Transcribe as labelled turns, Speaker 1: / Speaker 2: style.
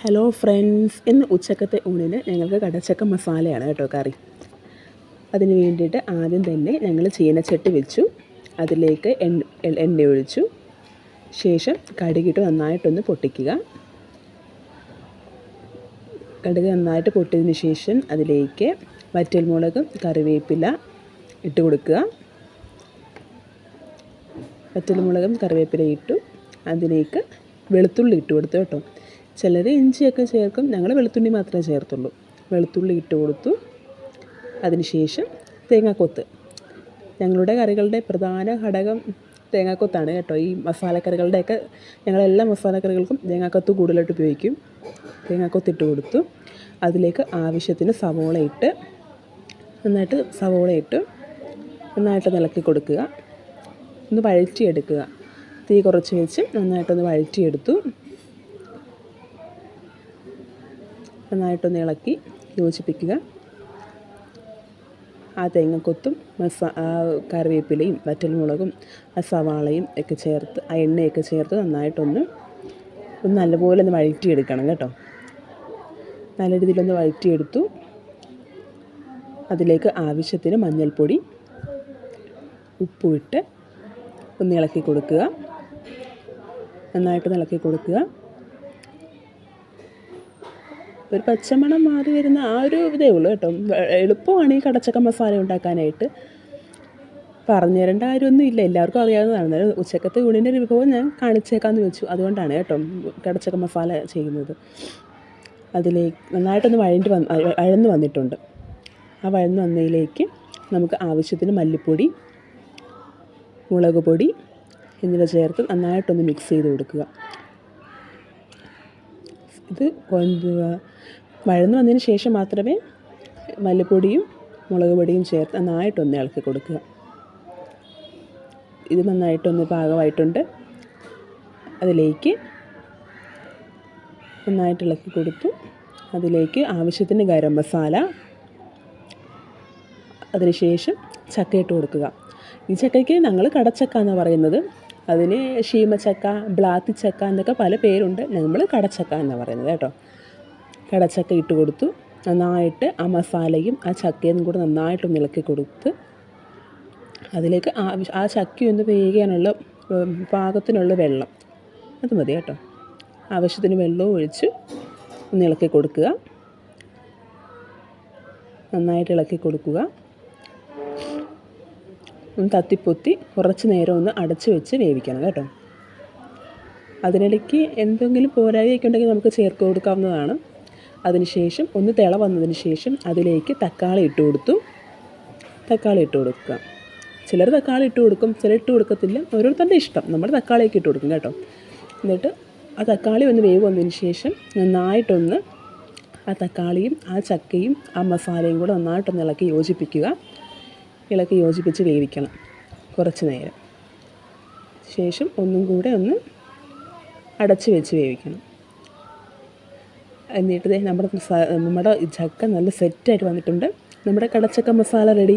Speaker 1: Hello friends, ഇന്ന് ഉച്ചക്കത്തെ ഊണിന് ഞങ്ങൾക്ക് കടച്ചക്ക മസാലയാണ് കേട്ടോ കറി. അതിന് വേണ്ടിയിട്ട് ആദ്യം തന്നെ ഞങ്ങൾ ചീനച്ചട്ടി വെച്ചു. അതിലേക്ക് എണ്ണ ഒഴിച്ചു. ശേഷം കടുകിട്ട് നന്നായിട്ടൊന്ന് പൊട്ടിക്കുക. കടുക് നന്നായിട്ട് പൊട്ടിയതിന് ശേഷം അതിലേക്ക് വറ്റൽമുളകും കറിവേപ്പില ഇട്ട് കൊടുക്കുക. വറ്റൽമുളകും കറിവേപ്പില ഇട്ടു. അതിലേക്ക് വെളുത്തുള്ളി ഇട്ട് കൊടുത്തു കേട്ടോ. ചിലർ ഇഞ്ചിയൊക്കെ ചേർക്കും, ഞങ്ങൾ വെളുത്തുള്ളി മാത്രമേ ചേർത്തുള്ളൂ. വെളുത്തുള്ളി ഇട്ട് കൊടുത്തു. അതിനുശേഷം തേങ്ങാക്കൊത്ത്. ഞങ്ങളുടെ കറികളുടെ പ്രധാന ഘടകം തേങ്ങാക്കൊത്താണ് കേട്ടോ. ഈ മസാലക്കറികളുടെയൊക്കെ ഞങ്ങളെല്ലാ മസാലക്കറികൾക്കും തേങ്ങാക്കൊത്ത് കൂടുതലായിട്ട് ഉപയോഗിക്കും. തേങ്ങാക്കൊത്തിട്ട് കൊടുത്തു. അതിലേക്ക് ആവശ്യത്തിന് സവോള ഇട്ട് നന്നായിട്ട് ഇളക്കി കൊടുക്കുക. ഒന്ന് വഴറ്റിയെടുക്കുക. തീ കുറച്ച് വെച്ച് നന്നായിട്ടൊന്ന് വഴറ്റിയെടുത്തു. നന്നായിട്ടൊന്ന് ഇളക്കി യോജിപ്പിക്കുക. ആ തേങ്ങക്കൊത്തും കറിവേപ്പിലയും വറ്റൽമുളകും സവാളയും ഒക്കെ ചേർത്ത് ആ എണ്ണയൊക്കെ ചേർത്ത് നന്നായിട്ടൊന്ന് നല്ലപോലെ ഒന്ന് വഴറ്റിയെടുക്കണം കേട്ടോ. നല്ല രീതിയിലൊന്ന് വഴറ്റിയെടുത്തു. അതിലേക്ക് ആവശ്യത്തിന് മഞ്ഞൾപ്പൊടി, ഉപ്പുമിട്ട് ഒന്ന് ഇളക്കി കൊടുക്കുക. നന്നായിട്ട് ഇളക്കി കൊടുക്കുക. ഒരു പച്ചമണം മാറി വരുന്ന ആ ഒരു ഇതേ ഉള്ളൂ കേട്ടോ. എളുപ്പമാണ് ഈ കടച്ചക്ക മസാല ഉണ്ടാക്കാനായിട്ട്. പറഞ്ഞു തരേണ്ട കാര്യമൊന്നും ഇല്ല, എല്ലാവർക്കും അറിയാവുന്നതാണ്. ഉച്ചക്കത്തെ ഊണിൻ്റെ ഒരു വിഭവം ഞാൻ കാണിച്ചേക്കാമെന്ന് വെച്ചു. അതുകൊണ്ടാണ് കേട്ടോ കടച്ചക്ക മസാല ചെയ്യുന്നത്. അതിലേക്ക് നന്നായിട്ടൊന്ന് വഴന്ന് വന്നിട്ടുണ്ട്. ആ വഴന്ന് വന്നതിലേക്ക് നമുക്ക് ആവശ്യത്തിന് മല്ലിപ്പൊടി, മുളക് പൊടി എന്നിവ ചേർത്ത് നന്നായിട്ടൊന്ന് മിക്സ് ചെയ്ത് കൊടുക്കുക. ഇത് വഴന്ന് വന്നതിന് ശേഷം മാത്രമേ മല്ലിപ്പൊടിയും മുളക് പൊടിയും ചേർത്ത് നന്നായിട്ടൊന്ന് ഇളക്കി കൊടുക്കുക. ഇത് നന്നായിട്ടൊന്ന് പാകമായിട്ടുണ്ട്. അതിലേക്ക് നന്നായിട്ട് ഇളക്കി കൊടുത്തു. അതിലേക്ക് ആവശ്യത്തിന് ഗരം മസാല, അതിനുശേഷം ചക്ക ഇട്ട് കൊടുക്കുക. ഈ ചക്കയ്ക്ക് ഞങ്ങൾ കടച്ചക്ക എന്നാണ് പറയുന്നത്. അതിന് ശീമച്ചക്ക, ബ്ലാത്തി ചക്ക എന്നൊക്കെ പല പേരുണ്ട്. നമ്മൾ കടച്ചക്ക എന്നാണ് പറയുന്നത് കേട്ടോ. കടച്ചക്ക ഇട്ട് കൊടുത്തു. നന്നായിട്ട് ആ മസാലയും ആ ചക്കയും കൂടെ നന്നായിട്ടൊന്ന് ഇളക്കി കൊടുത്ത് അതിലേക്ക് ആ ചക്കയൊന്ന് വേകാനുള്ള പാകത്തിനുള്ള വെള്ളം അത് മതി കേട്ടോ. ആവശ്യത്തിന് വെള്ളവും ഒഴിച്ച് ഒന്ന് ഇളക്കി കൊടുക്കുക. നന്നായിട്ട് ഇളക്കി കൊടുക്കുക. ഒന്ന് തത്തിപ്പൊത്തി കുറച്ച് നേരം ഒന്ന് അടച്ച് വെച്ച് വേവിക്കണം കേട്ടോ. അതിനിടയ്ക്ക് എന്തെങ്കിലും പോരായ്മയൊക്കെ ഉണ്ടെങ്കിൽ നമുക്ക് ചേർത്ത് കൊടുക്കാവുന്നതാണ്. അതിനുശേഷം ഒന്ന് തിള വന്നതിന് ശേഷം അതിലേക്ക് തക്കാളി ഇട്ട് കൊടുക്കുക. ചിലർ തക്കാളി ഇട്ട് കൊടുക്കും, ചിലർ ഇട്ട് കൊടുക്കത്തില്ല. ഓരോരുത്തരുടെ ഇഷ്ടം. നമ്മൾ തക്കാളിയൊക്കെ ഇട്ട് കൊടുക്കും കേട്ടോ. എന്നിട്ട് ആ തക്കാളി ഒന്ന് വേവ് വന്നതിന് ശേഷം നന്നായിട്ടൊന്ന് ആ തക്കാളിയും ആ ചക്കയും ആ മസാലയും കൂടെ നന്നായിട്ടൊന്ന് ഇളക്കി യോജിപ്പിച്ച് വേവിക്കണം കുറച്ച് നേരം. ശേഷം ഒന്നും കൂടെ ഒന്ന് അടച്ച് വെച്ച് വേവിക്കണം. എന്നിട്ട് നമ്മുടെ ചക്ക നല്ല സെറ്റായിട്ട് വന്നിട്ടുണ്ട്. നമ്മുടെ കടച്ചക്ക മസാല റെഡി.